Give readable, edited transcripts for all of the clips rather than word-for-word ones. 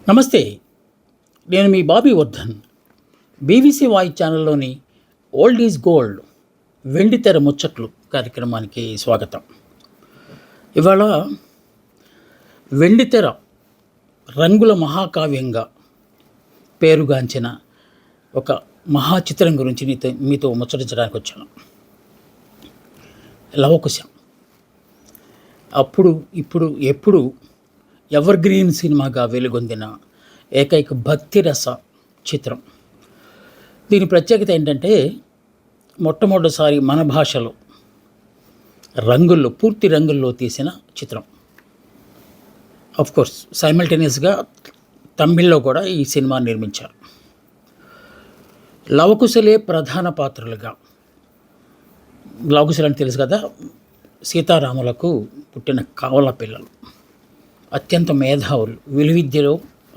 నమస్తే. నేను మీ బాబీ వర్ధన్. బీబీసీ వాయిస్ ఛానల్లోని ఓల్డ్ ఈజ్ గోల్డ్ వెండితెర ముచ్చట్లు కార్యక్రమానికి స్వాగతం. ఇవాళ వెండితెర రంగుల మహాకావ్యంగా పేరుగాంచిన ఒక మహాచిత్రం గురించి మీతో ముచ్చటించడానికి వచ్చాను. లవకుశం. అప్పుడు ఇప్పుడు ఎప్పుడు ఎవర్ గ్రీన్ సినిమాగా వెలుగొందిన ఏకైక భక్తిరస చిత్రం. దీని ప్రత్యేకత ఏంటంటే మొట్టమొదటిసారి మన భాషలో పూర్తి రంగుల్లో తీసిన చిత్రం. కోర్స్ సైమల్టేనియస్గా తమిళ్లో కూడా ఈ సినిమా నిర్మించారు. లవకుశలే ప్రధాన పాత్రలుగా. లవకుశలు అని తెలుసు కదా, సీతారాములకు పుట్టిన కవల పిల్లలు, అత్యంత మేధావులు, విలువిద్యలో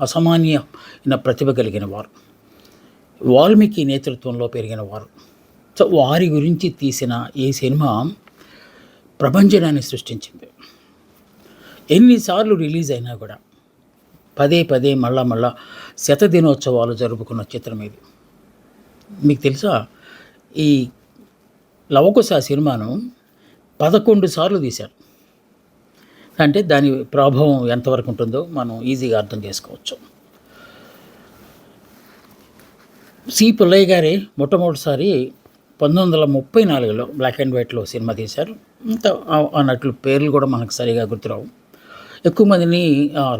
అసామాన్యమైన ప్రతిభ కలిగిన వారు, వాల్మీకి నేతృత్వంలో పెరిగిన వారు. సో వారి గురించి తీసిన ఈ సినిమా ప్రపంచాన్ని సృష్టించింది. ఎన్నిసార్లు రిలీజ్ అయినా కూడా పదే పదే మళ్ళా శతదినోత్సవాలు జరుపుకున్న చిత్రం ఇది. మీకు తెలుసా, ఈ లవకుశ సినిమాను 11 సార్లు తీశారు. అంటే దాని ప్రభావం ఎంతవరకు ఉంటుందో మనం ఈజీగా అర్థం చేసుకోవచ్చు. సి పుల్లయ్య గారే మొట్టమొదటిసారి 1934లో బ్లాక్ అండ్ వైట్లో సినిమా తీశారు. ఇంత ఆ నటుల పేర్లు కూడా మనకు సరిగా గుర్తురావు. ఎక్కువ మందిని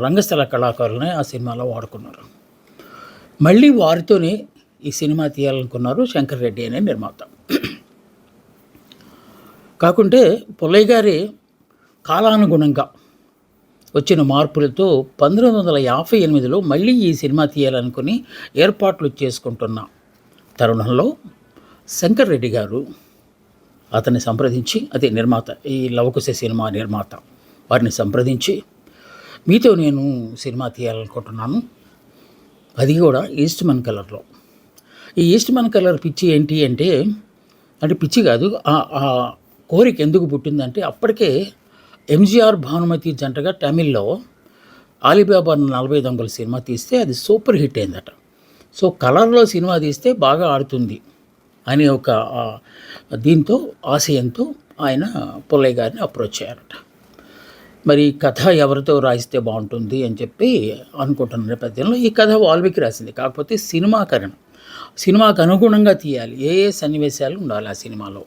రంగస్థల కళాకారులనే ఆ సినిమాలో వాడుకున్నారు. మళ్ళీ వారితోనే ఈ సినిమా తీయాలనుకున్నారు శంకర్ రెడ్డి అనే నిర్మాత. కాకుంటే పుల్లయ్య గారి కాలానుగుణంగా వచ్చిన మార్పులతో 1958లో మళ్ళీ ఈ సినిమా తీయాలనుకుని ఏర్పాట్లు చేసుకుంటున్న తరుణంలో శంకర్ రెడ్డి గారు అతన్ని సంప్రదించి, అదే నిర్మాత, ఈ లవకుశ సినిమా నిర్మాత, వారిని సంప్రదించి, మీతో నేను సినిమా తీయాలనుకుంటున్నాను, అది కూడా ఈస్ట్మన్ కలర్లో. ఈ ఈస్ట్మన్ కలర్ పిచ్చి ఏంటి అంటే పిచ్చి కాదు, ఆ కోరిక ఎందుకు పుట్టిందంటే అప్పటికే ఎంజీఆర్ భానుమతి జంటగా తమిళ్లో ఆలీబాబా 40 దొంగల సినిమా తీస్తే అది సూపర్ హిట్ అయిందట. సో కలర్లో సినిమా తీస్తే బాగా ఆడుతుంది అని ఒక దీంతో ఆశయంతో ఆయన పుల్లయ్య గారిని అప్రోచ్ అయ్యారట. మరి కథ ఎవరితో రాయిస్తే బాగుంటుంది అని చెప్పి అనుకుంటున్న నేపథ్యంలో ఈ కథ వాల్మీకి రాసింది. కాకపోతే సినిమాకు అనుగుణంగా తీయాలి, ఏ సన్నివేశాలు ఉండాలి ఆ సినిమాలో.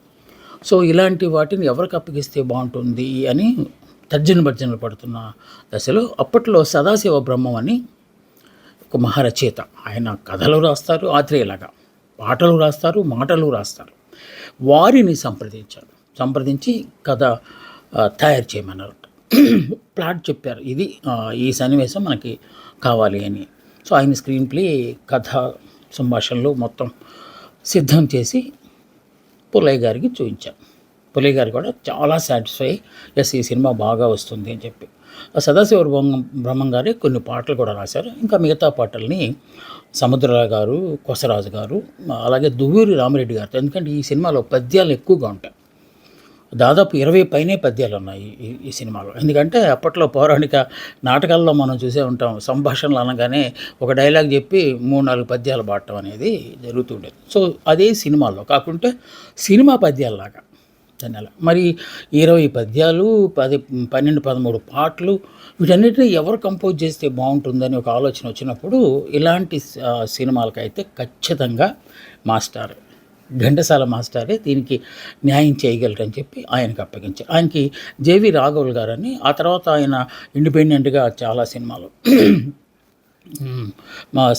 సో ఇలాంటి వాటిని ఎవరికి అప్పగిస్తే బాగుంటుంది అని తర్జన పడుతున్న దశలో అప్పట్లో సదాశివ బ్రహ్మం అని ఒక మహారచయిత, ఆయన కథలు రాస్తారు, ఆత్రేయలాగా పాటలు రాస్తారు, మాటలు రాస్తారు. వారిని సంప్రదించి కథ తయారు చేయమన్నారు. ప్లాట్ చెప్పారు, ఇది ఈ సన్నివేశం మనకి కావాలి అని. సో ఆయన స్క్రీన్ ప్లే, కథ, సంభాషణలు మొత్తం సిద్ధం చేసి పుల్లయ్య గారికి చూపించాం. పుల్లయ్య గారు కూడా చాలా సాటిస్ఫై, ఈ సినిమా బాగా వస్తుంది అని చెప్పి. సదాశివ బ్రహ్మం గారే కొన్ని పాటలు కూడా రాశారు. ఇంకా మిగతా పాటల్ని సముద్రరావు గారు, కొసరాజు గారు, అలాగే దువ్వూరి రామిరెడ్డి గారితో. ఎందుకంటే ఈ సినిమాలో పద్యాలు ఎక్కువగా ఉంటాయి, దాదాపు 20 పైనే పద్యాలు ఉన్నాయి ఈ సినిమాలో. ఎందుకంటే అప్పట్లో పౌరాణిక నాటకాల్లో మనం చూసే ఉంటాం, సంభాషణలు అనగానే ఒక డైలాగ్ చెప్పి 3-4 పద్యాలు పాడటం అనేది జరుగుతుండేది. సో అదే సినిమాలో కాకుంటే సినిమా పద్యాలలాగా దాని మరి 20 పద్యాలు, 12-13 పాటలు, వీటన్నిటిని ఎవరు కంపోజ్ చేస్తే బాగుంటుందని ఒక ఆలోచన వచ్చినప్పుడు ఇలాంటి సినిమాలకైతే ఖచ్చితంగా ఘంటసాల మాస్టారే దీనికి న్యాయం చేయగలరని చెప్పి ఆయనకు అప్పగించారు. ఆయనకి జేవి రాఘవులు గారని, ఆ తర్వాత ఆయన ఇండిపెండెంట్గా చాలా సినిమాలు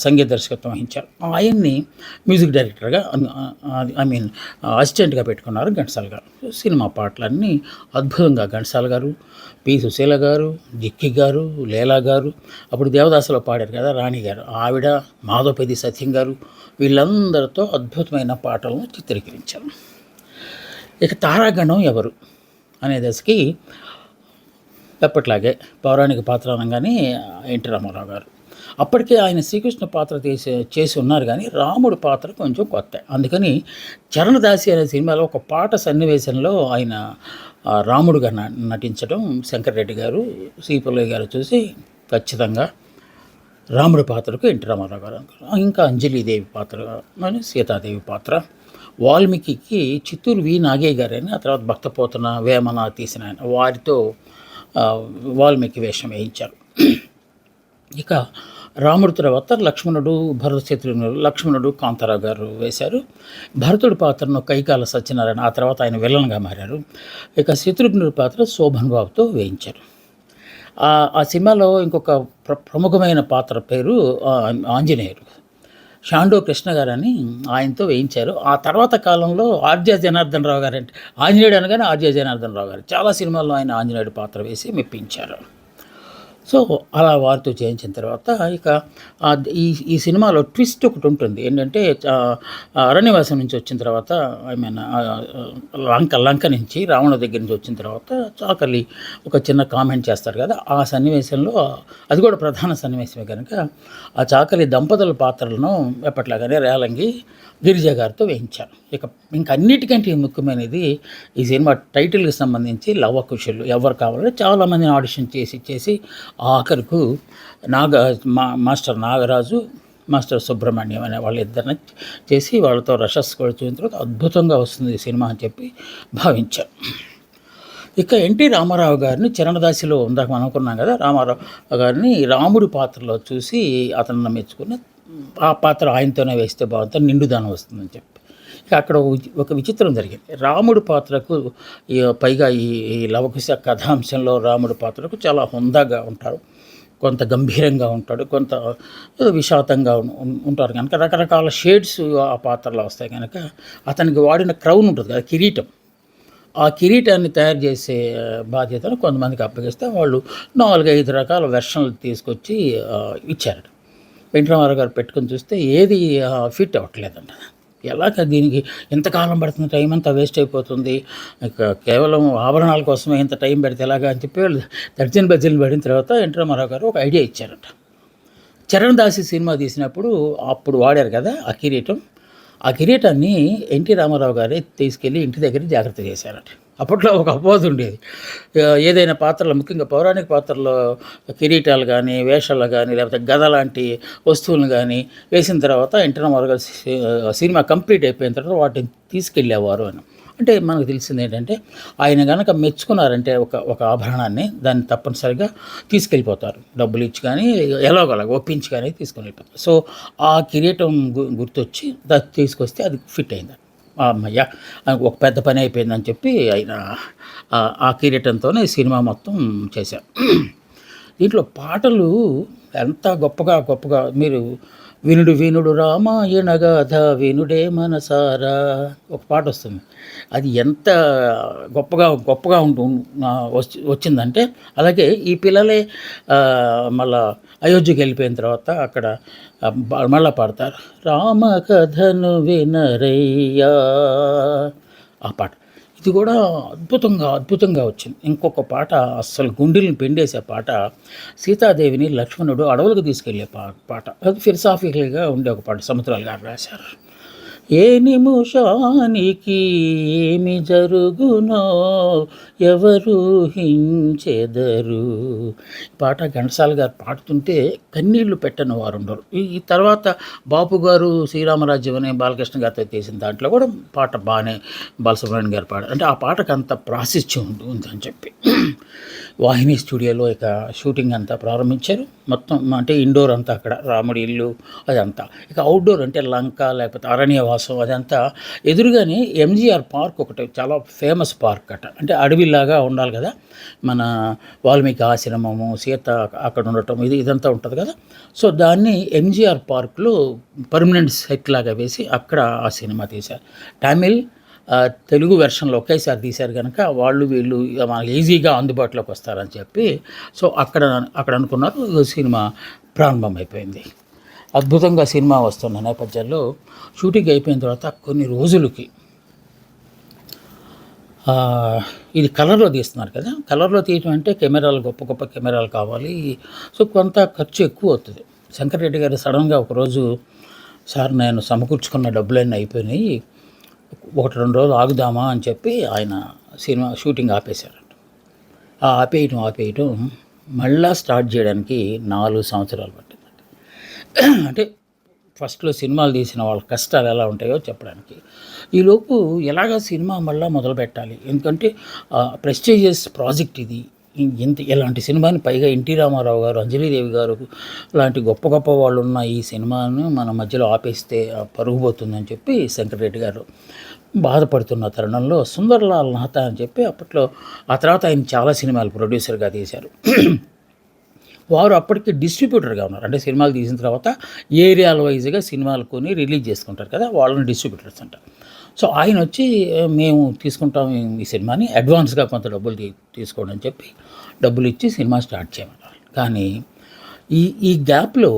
సంగీత దర్శకత్వం వహించారు. ఆయన్ని మ్యూజిక్ డైరెక్టర్గా అసిస్టెంట్గా పెట్టుకున్నారు ఘంటసాల గారు. సినిమా పాటలన్నీ అద్భుతంగా ఘంటసాల గారు, పి సుశీల గారు, జిక్కి గారు, లీలా గారు, అప్పుడు దేవదాసులో పాడారు కదా రాణి గారు, ఆవిడ, మాధవపతి సత్యం గారు, వీళ్ళందరితో అద్భుతమైన పాటలను చిత్రీకరించారు. ఇక తారాగణం ఎవరు అనే దశకి ఎప్పట్లాగే పౌరాణిక పాత్ర అనగానే ఎన్టీ రామారావు గారు. అప్పటికే ఆయన శ్రీకృష్ణ పాత్ర చేసి ఉన్నారు, కానీ రాముడు పాత్ర కొంచెం కొత్త. అందుకని చరణదాసి అనే సినిమాలో ఒక పాట సన్నివేశంలో ఆయన రాముడుగా నటించడం శంకర్ రెడ్డి గారు, సి పుల్లయ్య గారు చూసి ఖచ్చితంగా రాముడి పాత్రకు ఎన్టీ రామారావు గారు అనుకున్నారు. ఇంకా అంజలీదేవి పాత్ర అని సీతాదేవి పాత్ర. వాల్మీకి చిత్తూరు వి నాగయ్య గారని, ఆ తర్వాత భక్తపోతన వేమన తీసిన ఆయన, వారితో వాల్మీకి వేషం వేయించారు. ఇక రాముడి తర్వాత లక్ష్మణుడు, భరత శత్రుఘ్నుడు, లక్ష్మణుడు కాంతారావు గారు వేశారు. భరతుడి పాత్రను కైకాల సత్యనారాయణ, ఆ తర్వాత ఆయన విలన్గా మారారు. ఇక శత్రుఘ్నుడి పాత్ర శోభన్ బాబుతో వేయించారు. ఆ సినిమాలో ఇంకొక ప్రముఖమైన పాత్ర పేరు ఆంజనేయుడు, షాండో కృష్ణ గారని ఆయనతో వేయించారు. ఆ తర్వాత కాలంలో ఆర్జే జనార్దన్ రావు గారు, అంటే ఆంజనేయుడు అనగానే ఆర్జే జనార్దన్ రావు గారు, చాలా సినిమాల్లో ఆయన ఆంజనేయుడు పాత్ర వేసి మెప్పించారు. సో అలా వారితో చేయించిన తర్వాత ఇక ఈ సినిమాలో ట్విస్ట్ ఒకటి ఉంటుంది. ఏంటంటే అరణ్యవాసం నుంచి వచ్చిన తర్వాత, ఐ మీన్ లంక నుంచి రావణ దగ్గర నుంచి వచ్చిన తర్వాత చాకలి ఒక చిన్న కామెంట్ చేస్తారు కదా, ఆ సన్నివేశంలో అది కూడా ప్రధాన సన్నివేశమే కనుక ఆ చాకలి దంపతుల పాత్రలను ఎప్పట్లాగానే రేలంగి గిరిజా గారితో వేయించారు. ఇక ఇంకన్నిటికంటే ముఖ్యమైనది ఈ సినిమా టైటిల్కి సంబంధించి లవ కుశలు ఎవరు కావాలంటే చాలామందిని ఆడిషన్ చేసి ఆఖరుకు మాస్టర్ నాగరాజు, మాస్టర్ సుబ్రహ్మణ్యం అనే వాళ్ళిద్దరిని చేసి వాళ్ళతో రషస్ కూడా చూసిన తర్వాత అద్భుతంగా వస్తుంది ఈ సినిమా అని చెప్పి భావించారు. ఇక ఎన్టీ రామారావు గారిని చరణదాసిలో ఉందాక మనం అనుకున్నాం కదా, రామారావు గారిని రాముడి పాత్రలో చూసి అతను మెచ్చుకుని ఆ పాత్ర ఆయనతోనే వేస్తే బాగుంటుంది, నిండుదనం వస్తుందని చెప్పి. ఇక అక్కడ ఒక విచిత్రం జరిగింది. రాముడి పాత్రకు పైగా ఈ లవకుశ కథాంశంలో రాముడి పాత్రకు చాలా హుందాగా ఉంటారు, కొంత గంభీరంగా ఉంటాడు, కొంత విషాదంగా ఉంటారు కనుక రకరకాల షేడ్స్ ఆ పాత్రలో వస్తాయి కనుక అతనికి వాడిన క్రౌన్ ఉంటుంది కదా, కిరీటం, ఆ కిరీటాన్ని తయారు చేసే బాధ్యతను కొంతమందికి అప్పగిస్తే వాళ్ళు 4-5 రకాల వెర్షన్లు తీసుకొచ్చి ఇచ్చారట. వెంకటరామారావు గారు పెట్టుకొని చూస్తే ఏది ఫిట్ అవ్వట్లేదంట. ఎలాగ దీనికి ఎంతకాలం పడుతుంది, టైం అంతా వేస్ట్ అయిపోతుంది, ఇక కేవలం ఆభరణాల కోసమే ఇంత టైం పెడితే ఎలాగా అని చెప్పి వాళ్ళు తర్జన భర్జనలు పడిన తర్వాత వెంకటరామారావు గారు ఒక ఐడియా ఇచ్చారట. చరణ్ దాసి సినిమా తీసినప్పుడు అప్పుడు వాడారు కదా ఆ కిరీటం, ఆ కిరీటాన్ని ఎన్టీ రామారావు గారే తీసుకెళ్ళి ఇంటి దగ్గర జాగ్రత్త చేశారట. అప్పట్లో ఒక అపోజ్ ఉండేది, ఏదైనా పాత్రలు ముఖ్యంగా పౌరాణిక పాత్రల్లో కిరీటాలు కానీ, వేషాలు కానీ, లేకపోతే గద లాంటి వస్తువులను కానీ వేసిన తర్వాత ఎన్టీ రామారావు గారు సినిమా కంప్లీట్ అయిపోయిన తర్వాత వాటిని తీసుకెళ్ళేవారు అని. అంటే మనకు తెలిసింది ఏంటంటే ఆయన కనుక మెచ్చుకున్నారంటే ఒక ఆభరణాన్ని, దాన్ని తప్పనిసరిగా తీసుకెళ్ళిపోతారు, డబ్బులు ఇచ్చి కానీ ఎలాగోలాగ ఒప్పించి కానీ తీసుకొని వెళ్ళిపోతారు. సో ఆ కిరీటం గుర్తొచ్చి దాన్ని తీసుకొస్తే అది ఫిట్ అయింది. అమ్మయ్య ఒక పెద్ద పని అయిపోయిందని చెప్పి ఆయన ఆ కిరీటంతోనే సినిమా మొత్తం చేశారు. దీంట్లో పాటలు ఎంత గొప్పగా మీరు వినుడు రామాయణ గాథ వినుడే మనసారా ఒక పాట వస్తుంది. అది ఎంత గొప్పగా వచ్చిందంటే, అలాగే ఈ పిల్లలే మళ్ళా అయోధ్యకి వెళ్ళిపోయిన తర్వాత అక్కడ మళ్ళా పాడతారు, రామ కథను వినరయ్యా, ఆ పాట. ఇది కూడా అద్భుతంగా వచ్చింది. ఇంకొక పాట అస్సలు గుండెలను పిండేసే పాట, సీతాదేవిని లక్ష్మణుడు అడవులకు తీసుకెళ్లే పాట. అది ఫిలసాఫికల్గా ఉండే ఒక పాట, సముద్రాలు గారు రాశారు. ఏ నిమిషానికి ఏమి జరుగునో ఎవరు హించెదరు, పాట ఘంటసాల గారు పాడుతుంటే కన్నీళ్లు పెట్టని వారు ఉండరు. ఈ తర్వాత బాపు గారు శ్రీరామరాజ్యం అనే బాలకృష్ణ గారితో తీసిన దాంట్లో కూడా పాట బాగానే బాలసుబ్రహ్మణ్యం గారు పాడారు. అంటే ఆ పాటకు అంత ప్రాశస్త్యం ఉందని చెప్పి వాహిని స్టూడియోలో ఇక షూటింగ్ అంతా ప్రారంభించారు. మొత్తం అంటే ఇండోర్ అంతా అక్కడ రాముడి ఇల్లు అదంతా. ఇక అవుట్డోర్ అంటే లంక లేకపోతే అరణ్యవాసం అదంతా ఎదురుగానే ఎంజీఆర్ పార్క్ ఒకటి చాలా ఫేమస్ పార్క్ అట. అంటే అడవిలాగా ఉండాలి కదా, మన వాల్మీకి ఆశ్రమము, సీత అక్కడ ఉండటం, ఇదంతా ఉంటుంది కదా. సో దాన్ని ఎంజీఆర్ పార్క్లో పర్మనెంట్ సెట్ లాగా వేసి అక్కడ ఆ సినిమా తీశారు. తమిళ్ తెలుగు వెర్షన్లో ఒకేసారి తీశారు కనుక వీళ్ళు మనకి ఈజీగా అందుబాటులోకి వస్తారని చెప్పి సో అక్కడ అనుకున్నారు. సినిమా ప్రారంభమైపోయింది. అద్భుతంగా సినిమా వస్తున్న నేపథ్యంలో షూటింగ్ అయిపోయిన తర్వాత కొన్ని రోజులకి ఇది కలర్లో తీస్తున్నారు కదా, కలర్లో తీయటం అంటే కెమెరాలు గొప్ప కెమెరాలు కావాలి. సో కొంత ఖర్చు ఎక్కువ అవుతుంది. శంకర్ రెడ్డి గారు సడన్గా ఒకరోజు, సార్ నేను సమకూర్చుకున్న డబ్బులన్నీ అయిపోయినాయి, 1-2 రోజులు ఆగుదామా అని చెప్పి ఆయన సినిమా షూటింగ్ ఆపేశారు. ఆపేయటం మళ్ళా స్టార్ట్ చేయడానికి 4 సంవత్సరాలు పట్టిందండి. అంటే ఫస్ట్‌లో సినిమాలు తీసిన వాళ్ళ కష్టాలు ఎలా ఉంటాయో చెప్పడానికి. ఈలోపు ఎలాగా సినిమా మళ్ళా మొదలుపెట్టాలి. ఎందుకంటే ప్రెస్టీజియస్ ప్రాజెక్ట్ ఇది. ఇంత ఇలాంటి సినిమాని పైగా ఎన్టీ రామారావు గారు, అంజలీదేవి గారు లాంటి గొప్ప గొప్ప వాళ్ళున్న ఈ సినిమాను మన మధ్యలో ఆపేస్తే పరువు పోతుందని చెప్పి శంకర్ రెడ్డి గారు బాధపడుతున్న తరుణంలో 'సుందర్‌లాల్ నాతా' అని చెప్పి అప్పట్లో ఆ తర్వాత ఆయన చాలా సినిమాలు ప్రొడ్యూసర్‌గా తీశారు. వారు అప్పటికి డిస్ట్రిబ్యూటర్‌గా ఉన్నారు. అంటే సినిమాలు తీసిన తర్వాత ఏరియాల వైస్‌గా సినిమాలు కొని రిలీజ్ చేసుకుంటారు కదా! వాళ్ళని డిస్ట్రిబ్యూటర్స్ అంటారు. సో, ఆయనొచ్చి మేము తీసుకుంటాం ఈ సినిమాని అడ్వాన్స్‌గా కొంత డబ్బులు తీసుకోండి అని చెప్పి డబ్బులిచ్చి సినిమా స్టార్ట్ చేయమన్నారు. కానీ ఈ గ్యాప్‌లో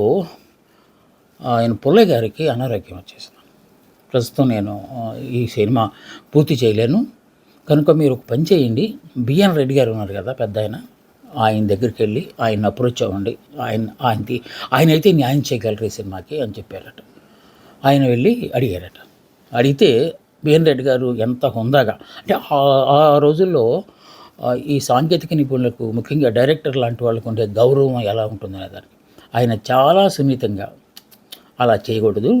ఆయన పుల్లయ్య గారికి అనారోగ్యం వచ్చేసింది. ప్రస్తుతం నేను ఈ సినిమా పూర్తి చేయలేను. కనుక మీరు ఒక పని చేయండి. బిఎన్ రెడ్డి గారు ఉన్నారు కదా పెద్దాయన. ఆయన దగ్గరికెళ్ళి ఆయన్ని అప్రోచ్ అవ్వండి. ఆయనైతే న్యాయం చేయగలరు ఈ సినిమాకి అని చెప్పారట. ఆయన వెళ్ళి అడిగారట. అడిగితే బిఎన్ రెడ్డి గారు ఎంత హుందాగా అంటే ఆ రోజుల్లో ఈ సాంకేతిక నిపుణులకు ముఖ్యంగా డైరెక్టర్ లాంటి వాళ్ళకు ఉండే గౌరవం ఎలా ఉంటుందనే దానికి ఆయన చాలా సున్నితంగా అలా చేయకూడదు.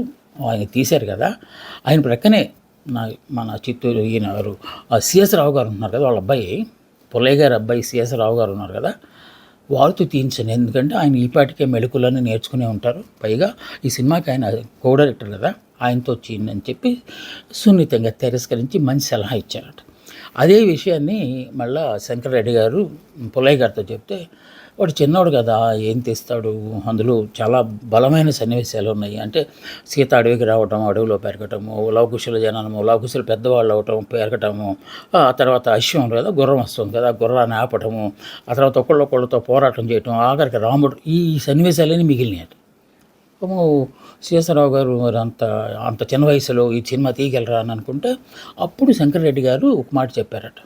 ఆయన తీశారు కదా! ఆయన ప్రక్కనే మన చిత్తూరు ఈయన ఎవరు సిఎస్ రావు గారు ఉన్నారు కదా! వాళ్ళ అబ్బాయి పుల్లయ్య గారి అబ్బాయి సిఎస్ రావు గారు ఉన్నారు కదా! వారితో తీయించండి. ఎందుకంటే ఆయన ఈపాటికే మెళకువలన్నీ నేర్చుకునే ఉంటారు. పైగా ఈ సినిమాకి ఆయన కో డైరెక్టర్ కదా! ఆయనతో చేయండి అని చెప్పి సున్నితంగా తిరస్కరించి మంచి సలహా ఇచ్చారట. అదే విషయాన్ని మళ్ళా శంకర్ రెడ్డి గారు పుల్లయ్య గారితో చెప్తే, వాడు చిన్నోడు కదా ఏం తెస్తాడు, అందులో చాలా బలమైన సన్నివేశాలు ఉన్నాయి. అంటే సీత అడవికి రావటం, అడవిలో పెరగటము, లవకుశుల జననము, లవకుశులు పెద్దవాళ్ళు అవటం, పెరగటము, ఆ తర్వాత అశ్వం కదా గుర్రం వస్తుంది కదా, గుర్రాన్ని ఆపటము, ఆ తర్వాత ఒకళ్ళొకళ్ళతో పోరాటం చేయటం, ఆఖరికి రాముడు, ఈ సన్నివేశాలన్నీ మిగిలినాయట. శేషరావు గారు మరి అంత చిన్న వయసులో ఈ సినిమా తీయగలరా అని అనుకుంటే అప్పుడు శంకర్ రెడ్డి గారు ఒక మాట చెప్పారట.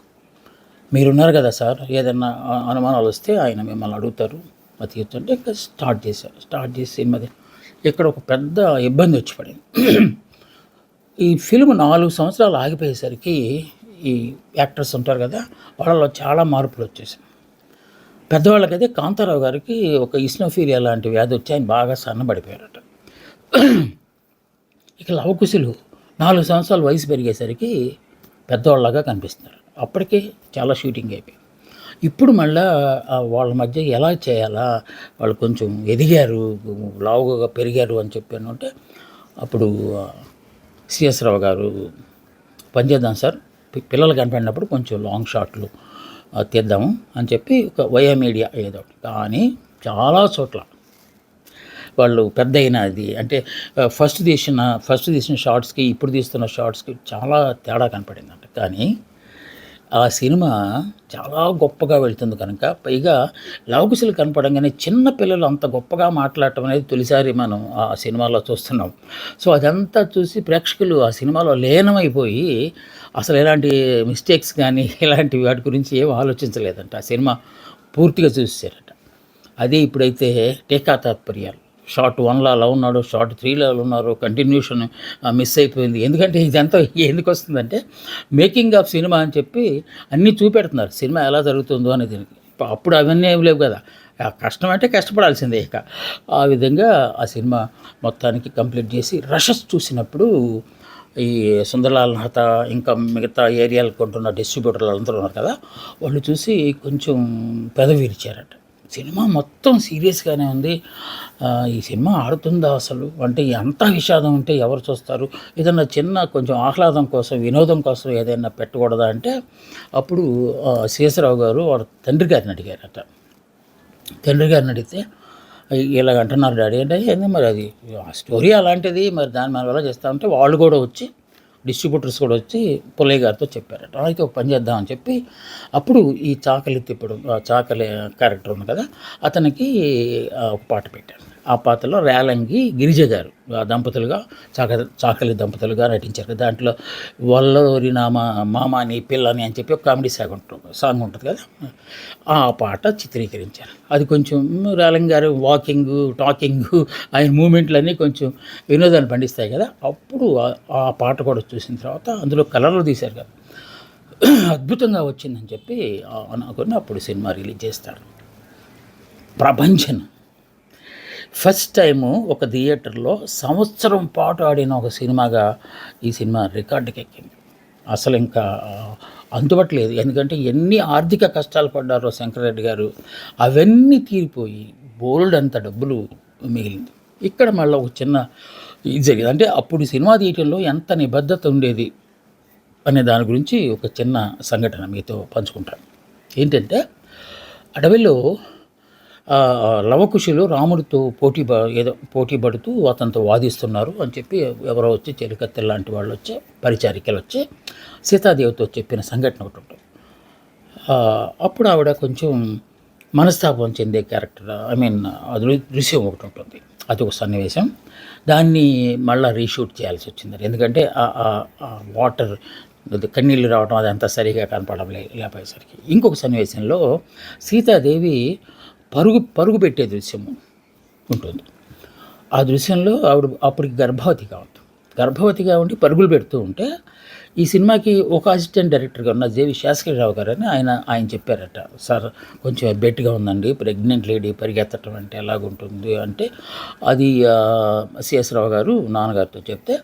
మీరున్నారు కదా సార్, ఏదన్నా అనుమానాలు వస్తే ఆయన మిమ్మల్ని అడుగుతారు, అది తీయొచ్చంటే ఇంకా స్టార్ట్ చేశారు. స్టార్ట్ చేసి సినిమాది ఇక్కడ ఒక పెద్ద ఇబ్బంది వచ్చి పడింది. ఈ ఫిల్మ్ 4 సంవత్సరాలు ఆగిపోయేసరికి ఈ యాక్టర్స్ ఉంటారు కదా, వాళ్ళలో చాలా మార్పులు వచ్చేసాయి. పెద్దవాళ్ళకైతే కాంతారావు గారికి ఒక ఇస్నోఫీలియా లాంటి వ్యాధి వచ్చి ఆయన బాగా సన్నబడిపోయారట. ఇక లవకుశులు 4 సంవత్సరాల వయసు పెరిగేసరికి పెద్దవాళ్ళలాగా కనిపిస్తున్నారు. అప్పటికే చాలా షూటింగ్ అయిపోయి ఇప్పుడు మళ్ళా వాళ్ళ మధ్య ఎలా చేయాలా, వాళ్ళు కొంచెం ఎదిగారు, లావుగా పెరిగారు అని చెప్పాను అంటే అప్పుడు సిఎస్ రావు గారు పనిచేద్దాం సార్, పిల్లలు కనపడినప్పుడు కొంచెం లాంగ్ షాట్లు తీద్దాము అని చెప్పి ఒక వయా మీడియా ఏదో. కానీ చాలా చోట్ల వాళ్ళు పెద్ద అయిన అది అంటే ఫస్ట్ తీసిన షార్ట్స్కి ఇప్పుడు తీస్తున్న షార్ట్స్కి చాలా తేడా కనపడిందంట. కానీ ఆ సినిమా చాలా గొప్పగా వెళ్తుంది కనుక, పైగా లవకుశులు కనపడంగానే చిన్న పిల్లలు అంత గొప్పగా మాట్లాడటం అనేది తొలిసారి మనం ఆ సినిమాలో చూస్తున్నాం. సో అదంతా చూసి ప్రేక్షకులు ఆ సినిమాలో లీనమైపోయి అసలు ఎలాంటి మిస్టేక్స్ కానీ ఇలాంటి వాటి గురించి ఏం ఆలోచించలేదంట. ఆ సినిమా పూర్తిగా చూసేసారట. అదే ఇప్పుడైతే టీకా తాత్పర్యాలు షార్ట్ 1లో అలా ఉన్నాడు, షార్ట్ 3లో అలా ఉన్నారు, కంటిన్యూషన్ మిస్ అయిపోయింది. ఎందుకంటే ఇదంతా ఎందుకు వస్తుందంటే మేకింగ్ ఆఫ్ సినిమా అని చెప్పి అన్నీ చూపెడుతున్నారు, సినిమా ఎలా జరుగుతుందో అనేది. అప్పుడు అవన్నీ ఏమి లేవు కదా, కష్టం అంటే కష్టపడాల్సిందే. ఇక ఆ విధంగా ఆ సినిమా మొత్తానికి కంప్లీట్ చేసి రషెస్ చూసినప్పుడు ఈ సుందర్లాల్ నాథా ఇంకా మిగతా ఏరియాలకు కొంటున్న డిస్ట్రిబ్యూటర్లు అందరూ ఉన్నారు కదా, వాళ్ళు చూసి కొంచెం పెదవిరిచారట. సినిమా మొత్తం సీరియస్గానే ఉంది, ఈ సినిమా ఆడుతుందా అసలు, అంటే అంత విషాదం ఉంటే ఎవరు చూస్తారు, ఏదన్నా చిన్న కొంచెం ఆహ్లాదం కోసం వినోదం కోసం ఏదైనా పెట్టకూడదా అంటే అప్పుడు శేషరావు గారు వాళ్ళ తండ్రి గారిని అడిగారట. తండ్రి గారిని అడిగితే ఇలాగ అంటున్నారు డాడీ అంటే, ఏంది మరి అది ఆ స్టోరీ అలాంటిది, మరి దాన్ని మనం ఎలా చేస్తామంటే వాళ్ళు కూడా వచ్చి డిస్ట్రిబ్యూటర్స్ కూడా వచ్చి పుల్లయ్య గారితో చెప్పారట. అయితే ఒక పని చేద్దామని చెప్పి అప్పుడు ఈ చాకలి తిప్పడం, చాకలి క్యారెక్టర్ ఉంది కదా, అతనికి ఒక పాట పెట్టారు. ఆ పాటలో రేలంగి గిరిజ గారు దంపతులుగా చాకలి దంపతులుగా నటించారు. దాంట్లో వల్లూరి మామాని పిల్లని అని చెప్పి ఒక కామెడీ సాంగ్ ఉంటుంది కదా, ఆ పాట చిత్రీకరించారు. అది కొంచెం రేలంగి గారు వాకింగ్ టాకింగ్ ఆయన మూమెంట్లన్నీ కొంచెం వినోదాన్ని పండిస్తాయి కదా, అప్పుడు ఆ పాట కూడా చూసిన తర్వాత అందులో కలర్లు తీశారు కదా, అద్భుతంగా వచ్చిందని చెప్పి అనుకుని అప్పుడు సినిమా రిలీజ్ చేస్తారు. ప్రభంజన్ ఫస్ట్ టైము ఒక థియేటర్‌లో సంవత్సరం పాటు ఆడిన ఒక సినిమాగా ఈ సినిమా రికార్డుకెక్కింది. అసలు ఇంకా అంతుబట్టలేదు. ఎందుకంటే ఎన్ని ఆర్థిక కష్టాలు పడ్డారో శంకర్ రెడ్డి గారు, అవన్నీ తీరిపోయి బోలెడంత డబ్బులు మిగిలింది. ఇక్కడ మళ్ళా ఒక చిన్న ఇది జరిగింది. అంటే అప్పుడు సినిమా తీయటంలో ఎంత నిబద్ధత ఉండేది అనే దాని గురించి ఒక చిన్న సంఘటన మీతో పంచుకుంటాను. ఏంటంటే అడవిలో లవకుశులు రాముడితో పోటీ పడుతూ అతనితో వాదిస్తున్నారు అని చెప్పి ఎవరో వచ్చి చెలికత్తెలు లాంటి వాళ్ళు వచ్చి పరిచారికలు వచ్చి సీతాదేవితో చెప్పిన సంఘటన ఒకటి ఉంటుంది. అప్పుడు ఆవిడ కొంచెం మనస్తాపం చెందే క్యారెక్టర్, అది దృశ్యం ఒకటి ఉంటుంది. అది ఒక సన్నివేశం. దాన్ని మళ్ళీ రీషూట్ చేయాల్సి వచ్చింది. ఎందుకంటే వాటర్ కన్నీళ్ళు రావడం అదంతా సరిగా కనపడడం లేకపోయేసరికి. ఇంకొక సన్నివేశంలో సీతాదేవి పరుగు పెట్టే దృశ్యము ఉంటుంది. ఆ దృశ్యంలో ఆవిడ అప్పటికి గర్భవతిగా ఉండి పరుగులు పెడుతూ ఉంటే ఈ సినిమాకి ఒక అసిస్టెంట్ డైరెక్టర్గా ఉన్న జేవి శాస్త్రిరావు గారు అని ఆయన చెప్పారట, సార్ కొంచెం ఎబ్బెట్టుగా ఉందండి, ప్రెగ్నెంట్ లేడీ పరిగెత్తడం అంటే ఎలాగుంటుంది అంటే, అది సిఎస్ రావు గారు నాన్నగారితో చెప్తే,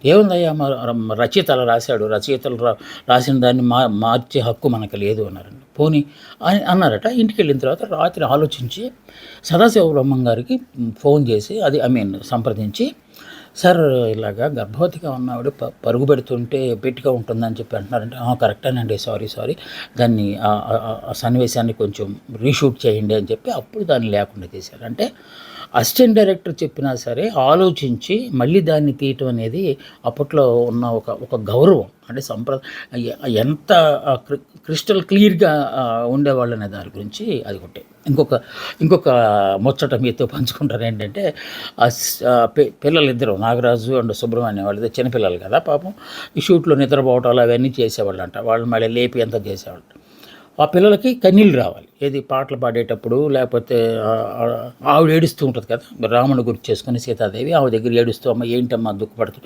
ఏముందయ్యా రచయితలు రాసిన దాన్ని మార్చే హక్కు మనకు లేదు అన్నారండి. పోనీ అని అన్నారట. ఇంటికి వెళ్ళిన తర్వాత రాత్రి ఆలోచించి సదాశివబ్రహ్మం గారికి ఫోన్ చేసి సంప్రదించి, సార్ ఇలాగా గర్భవతిగా ఉన్నవాడు పరుగు పెడుతుంటే పెట్టిగా ఉంటుందని చెప్పి అంటున్నారంటే, కరెక్టేనండి, సారీ దాన్ని ఆ సన్నివేశాన్ని కొంచెం రీషూట్ చేయండి అని చెప్పి అప్పుడు దాన్ని లేకుండా చేశారు. అంటే అసిస్టెంట్ డైరెక్టర్ చెప్పినా సరే ఆలోచించి మళ్ళీ దాన్ని తీయటం అనేది అప్పట్లో ఉన్న ఒక గౌరవం. అంటే ఎంత క్రిస్టల్ క్లియర్గా ఉండేవాళ్ళు అనే దాని గురించి అది ఒకటి. ఇంకొక ముచ్చట మీతో పంచుకుంటారు. ఏంటంటే పిల్లలిద్దరూ నాగరాజు అండ్ సుబ్రహ్మణ్యం వాళ్ళు చిన్నపిల్లలు కదా పాపం, ఈ షూట్లో నిద్రపోవటాలు అవన్నీ చేసేవాళ్ళు అంట. వాళ్ళు మళ్ళీ లేపి అంతా చేసేవాళ్ళు. ఆ పిల్లలకి కన్నీళ్ళు రావాలి, ఏది పాటలు పాడేటప్పుడు, లేకపోతే ఆవిడ ఏడుస్తూ ఉంటుంది కదా, రాముని గుర్తు చేసుకుని సీతాదేవి ఆవిడ దగ్గర ఏడుస్తూ, అమ్మ ఏంటమ్మా దుఃఖపడుతూ,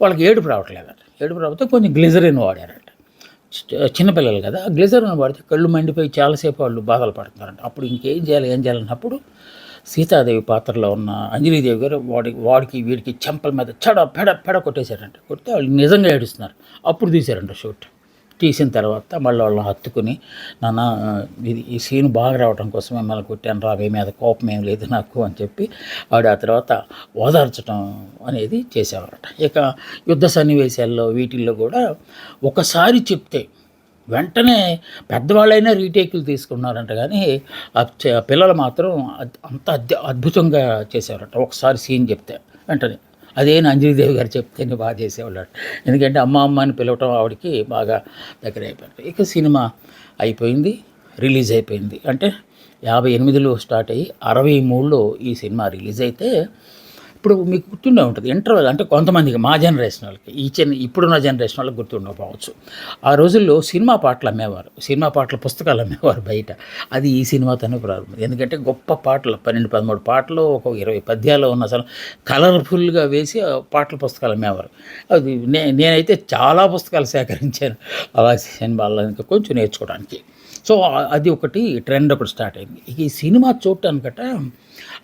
వాళ్ళకి ఏడుపు రావట్లేదట. ఏడుపు రాకపోతే కొంచెం గ్లిజరిన్ వాడారట. చిన్నపిల్లలు కదా, గ్లిజరిన్ వాడితే కళ్ళు మండిపోయి చాలాసేపు వాళ్ళు బాధలు పడుతున్నారంట. అప్పుడు ఏం చేయాలన్నప్పుడు సీతాదేవి పాత్రలో ఉన్న అంజలీదేవి గారు వాడికి వీడికి చెంపల మీద పెడ కొట్టేశారంట. కొడితే వాళ్ళు నిజంగా ఏడుస్తున్నారు. అప్పుడు తీశారంట షూట్. తీసిన తర్వాత మళ్ళీ వాళ్ళని హత్తుకుని, నాన్న ఈ సీన్ బాగా రావడం కోసం మిమ్మల్ని కొట్టాను రా, మీ మీద కోపం ఏం లేదు నాకు అని చెప్పి ఆవిడ ఆ తర్వాత ఓదార్చడం అనేది చేసేవారట. ఇక యుద్ధ సన్నివేశాల్లో వీటిల్లో కూడా ఒకసారి చెప్తే వెంటనే పెద్దవాళ్ళైనా రీటేకులు తీసుకున్నారంట, కానీ పిల్లలు మాత్రం అంత అద్భుతంగా చేసేవారట. ఒకసారి సీన్ చెప్తే వెంటనే అదే అంజలీదేవి గారు చెప్తేనే బాగా చేసేవాళ్ళు. ఎందుకంటే అమ్మ అని పిలవటం ఆవిడకి బాగా దగ్గర అయిపోయింది. ఇక సినిమా అయిపోయింది, రిలీజ్ అయిపోయింది. అంటే 58లో స్టార్ట్ అయ్యి 63లో ఈ సినిమా రిలీజ్ అయితే, ఇప్పుడు మీకు గుర్తుండే ఉంటుంది ఇంటర్వెల్. అంటే కొంతమందికి మా జనరేషన్ వాళ్ళకి, ఇప్పుడున్న జనరేషన్ వాళ్ళకి గుర్తుండకపోవచ్చు. ఆ రోజుల్లో సినిమా పాటల పుస్తకాలు అమ్మేవారు బయట. అది ఈ సినిమాతోనే ప్రారంభం. ఎందుకంటే గొప్ప పాటలు 12-13 పాటలు, ఒక 20 పద్యాలు ఉన్న అసలు కలర్ఫుల్గా వేసి పాటల పుస్తకాలు అమ్మేవారు. అది నేనైతే చాలా పుస్తకాలు సేకరించాను అలా సినిమాల్లో ఇంకా కొంచెం నేర్చుకోవడానికి. సో అది ఒకటి ట్రెండ్ ఒకటి స్టార్ట్ అయింది. ఈ సినిమా చూడటానికట,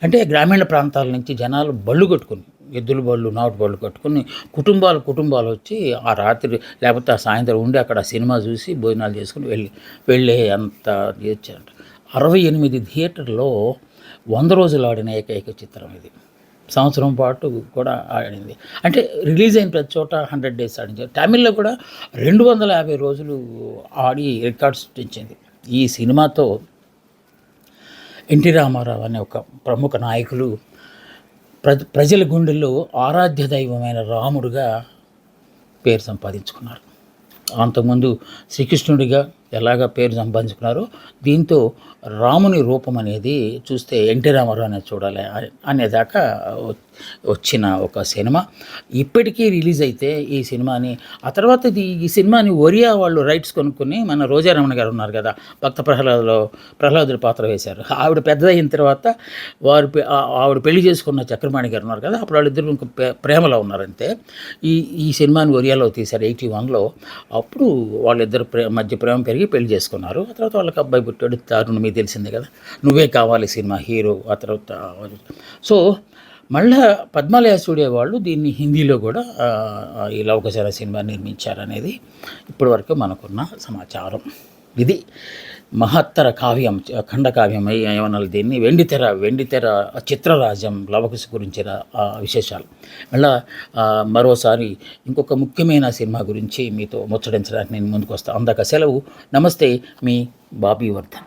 అంటే గ్రామీణ ప్రాంతాల నుంచి జనాలు బళ్ళు కట్టుకుని, ఎద్దుల బళ్ళు, నాటు బళ్ళు కట్టుకుని కుటుంబాలు వచ్చి ఆ రాత్రి లేకపోతే ఆ సాయంత్రం ఉండి అక్కడ సినిమా చూసి భోజనాలు చేసుకుని వెళ్ళే అంత చేర్చారంట. 68 థియేటర్లో 100 రోజులు ఆడిన ఏకైక చిత్రం ఇది. సంవత్సరం పాటు కూడా ఆడింది. అంటే రిలీజ్ అయిన ప్రతి చోట 100 డేస్ ఆడింది. తమిళ్లో కూడా 250 రోజులు ఆడి రికార్డ్స్ సృష్టించింది. ఈ సినిమాతో ఎన్టీ రామారావు అనే ఒక ప్రముఖ నాయకులు ప్రజల గుండెల్లో ఆరాధ్య దైవమైన రాముడుగా పేరు సంపాదించుకున్నారు. అంతకుముందు శ్రీకృష్ణుడిగా ఎలాగ పేరు సంపాదించుకున్నారో, దీంతో రాముని రూపం అనేది చూస్తే ఎన్టీ రామారావు అనేది చూడాలి అనేదాకా వచ్చిన ఒక సినిమా. ఇప్పటికీ రిలీజ్ అయితే ఈ సినిమాని, ఆ తర్వాత ఈ సినిమాని ఒరియా వాళ్ళు రైట్స్ కొనుక్కొని, మన రోజారమణ గారు ఉన్నారు కదా, భక్త ప్రహ్లాదుడి పాత్ర వేశారు. ఆవిడ పెద్దదైన తర్వాత ఆవిడ పెళ్లి చేసుకున్న చక్రపాణి గారు ఉన్నారు కదా, అప్పుడు వాళ్ళిద్దరు ఇంక ప్రేమలో ఉన్నారంతే. ఈ సినిమాని ఒరియాలో తీశారు 81లో. అప్పుడు వాళ్ళిద్దరు మధ్య ప్రేమ జరిగి పెళ్లి చేసుకున్నారు. ఆ తర్వాత వాళ్ళకి అబ్బాయి పుట్టాడు. దారుణం మీకు తెలిసిందే కదా, నువ్వే కావాలి సినిమా హీరో. ఆ తర్వాత సో మళ్ళా పద్మాలయ స్టూడియో వాళ్ళు దీన్ని హిందీలో కూడా ఈ లవకుశ సినిమా నిర్మించారనేది ఇప్పటివరకు మనకున్న సమాచారం. ఇది మహత్తర కావ్యం, ఖండకావ్యం ఏమనాలి దీన్ని, వెండితెర చిత్రరాజ్యం లవకుశ గురించిన విశేషాలు. మళ్ళా మరోసారి ఇంకొక ముఖ్యమైన సినిమా గురించి మీతో ముచ్చటించడానికి నేను ముందుకు వస్తాను. అందాక సెలవు. నమస్తే, మీ బాబీ వర్ధన్.